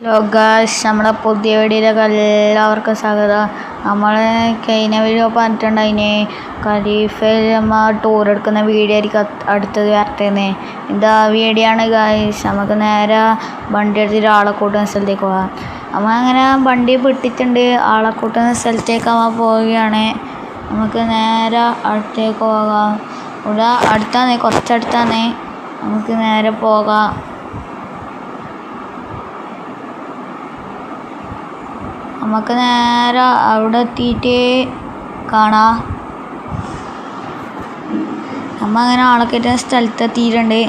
ലോഗാസ് നമ്മളെ പുതിയ വീഡിയോയിലേക്ക് എല്ലാവർക്കും സ്വാഗതം. നമ്മൾ കഴിഞ്ഞ വീഡിയോ പറഞ്ഞിട്ടുണ്ടായിന് ഖലീഫയിൽ നമ്മൾ ടൂർ എടുക്കുന്ന വീഡിയോ ആയിരിക്കും അടുത്തത് വരട്ടേന്ന്. ഇതാ വീഡിയോ ആണ് ഗായ്സ്. നമുക്ക് നേരെ വണ്ടി എടുത്തിട്ട് ആളെ കൂട്ടുന്ന സ്ഥലത്തേക്ക് പോകാം. നമ്മൾ അങ്ങനെ വണ്ടി വിട്ടിട്ടുണ്ട്. ആളെ കൂട്ടുന്ന സ്ഥലത്തേക്ക് നമ്മൾ പോവുകയാണ്. നമുക്ക് നേരെ അടുത്തേക്ക് പോകാം. ഇവിടെ അടുത്താണ്, കുറച്ചടുത്താണ്. നമുക്ക് നേരെ പോകാം. നമുക്ക് നേരെ അവിടെ എത്തിയിട്ട് കാണാം. നമ്മ അങ്ങനെ ആളെ കയറ്റുന്ന സ്ഥലത്ത് എത്തിയിട്ടുണ്ട്.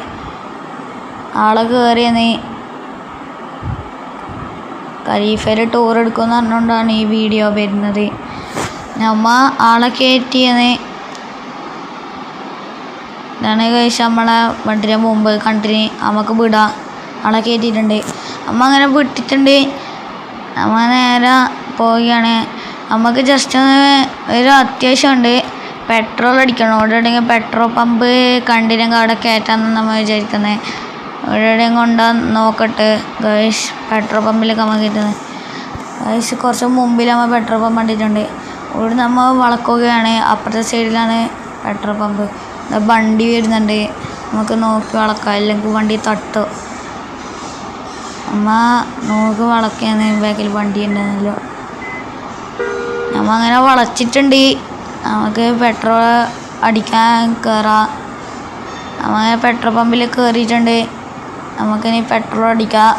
ആളെ കയറിയെന്ന് ഖലീഫയിൽ ടൂർ എടുക്കുമെന്ന് പറഞ്ഞുകൊണ്ടാണ് ഈ വീഡിയോ വരുന്നത്. നമ്മ ആളെ കയറ്റിയെന്ന് ഇതാണ് കഴിച്ച് നമ്മളെ വണ്ടിയുടെ മുമ്പ് കണ്ടിന്. നമുക്ക് വിടാം. ആളെ കയറ്റിയിട്ടുണ്ട്. നമ്മ അങ്ങനെ വിട്ടിട്ടുണ്ട്. നമ്മ നേരെ പോവുകയാണ്. നമുക്ക് ജസ്റ്റ് ഒരു അത്യാവശ്യമുണ്ട്, പെട്രോൾ അടിക്കണം. എവിടെയെങ്കിലും പെട്രോൾ പമ്പ് കണ്ടില്ലെങ്കിൽ അവിടെ കയറ്റാമെന്ന് നമ്മൾ വിചാരിക്കുന്നത്. എവിടെയെങ്കിലും കൊണ്ടാൽ നോക്കട്ടെ ഗൈസ്. പെട്രോൾ പമ്പിലേക്ക് നമ്മൾ കയറ്റുന്നത് ഗൈസ്. കുറച്ച് മുമ്പിൽ നമ്മൾ പെട്രോൾ പമ്പ് കണ്ടിട്ടുണ്ട്. ഇവിടെ നമ്മൾ വളക്കുകയാണ്. അപ്പുറത്തെ സൈഡിലാണ് പെട്രോൾ പമ്പ്. വണ്ടി വരുന്നുണ്ട്. നമുക്ക് നോക്കി വളക്കാം, അല്ലെങ്കിൽ വണ്ടി തട്ടും. നമ്മ നോക്കി വളക്കാന്ന്. ബാക്കിൽ വണ്ടി ഉണ്ടെന്നല്ലോ. നമ്മ അങ്ങനെ വളച്ചിട്ടുണ്ട്. നമുക്ക് പെട്രോൾ അടിക്കാൻ കയറാം. നമ്മ പെട്രോൾ പമ്പിൽ കയറിയിട്ടുണ്ട്. നമുക്കിനി പെട്രോൾ അടിക്കാം.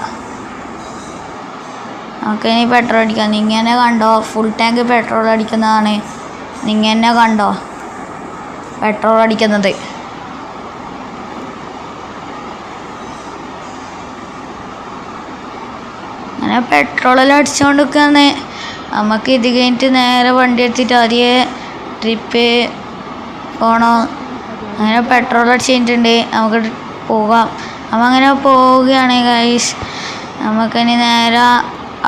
നിങ്ങൾ തന്നെ കണ്ടോ, ഫുൾ ടാങ്ക് പെട്രോൾ അടിക്കുന്നതാണ്. നിങ്ങൾ തന്നെ കണ്ടോ പെട്രോൾ അടിക്കുന്നത്. അങ്ങനെ പെട്രോളെല്ലാം അടിച്ചുകൊണ്ട് നിൽക്കുകയാണ്. നമുക്ക് ഇത് കഴിഞ്ഞിട്ട് നേരെ വണ്ടി എടുത്തിട്ട് ആദ്യം ട്രിപ്പ് പോകണം. അങ്ങനെ പെട്രോൾ അടിച്ച് കഴിഞ്ഞിട്ടുണ്ട്. നമുക്ക് പോകാം. നമ്മൾ അങ്ങനെ പോവുകയാണ് ഗൈസ്. നമുക്കിനി നേരെ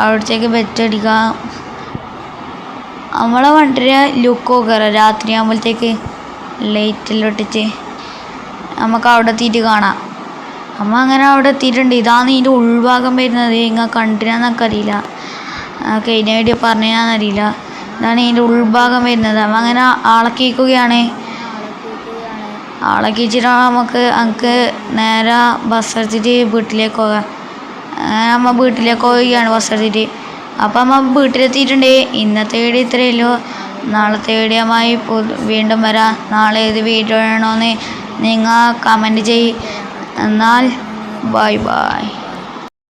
അവിടത്തേക്ക് ബെറ്റടിക്കാം. നമ്മളെ വണ്ടിയുടെ ലുക്ക് നോക്കാം. രാത്രി ആകുമ്പോഴത്തേക്ക് ലൈറ്റെല്ലാം ഇട്ടിട്ട് നമുക്ക് അവിടെ എത്തിയിട്ട് കാണാം. അമ്മ അങ്ങനെ അവിടെ എത്തിയിട്ടുണ്ട്. ഇതാണ് ഇതിൻ്റെ ഉൾഭാഗം വരുന്നത്. ഇങ്ങനെ കണ്ടിനാന്നൊക്കെ അറിയില്ല, കഴിഞ്ഞ വീഡിയോ പറഞ്ഞാന്നറിയില്ല. ഇതാണ് ഇതിൻ്റെ ഉൾഭാഗം വരുന്നത്. അമ്മ അങ്ങനെ ആളക്കിക്കുകയാണ്. ആളക്കിച്ചിട്ട് നമുക്ക് നേരെ ബസ് എടുത്തിട്ട് വീട്ടിലേക്ക് പോകാം. അമ്മ വീട്ടിലേക്ക് പോവുകയാണ് ബസ് എടുത്തിട്ട്. അപ്പം അമ്മ വീട്ടിലെത്തിയിട്ടുണ്ട്. ഇന്നത്തെ വീഡിയോ ഇത്രയേ ഉള്ളൂ. നാളത്തെ വീഡിയോയുമായി വീണ്ടും വരാം. നാളെ ഏത് വീഡിയോ വേണമെന്ന് നിങ്ങൾ കമൻറ്റ് ചെയ്യ്. എന്നാൽ ബൈ ബൈ.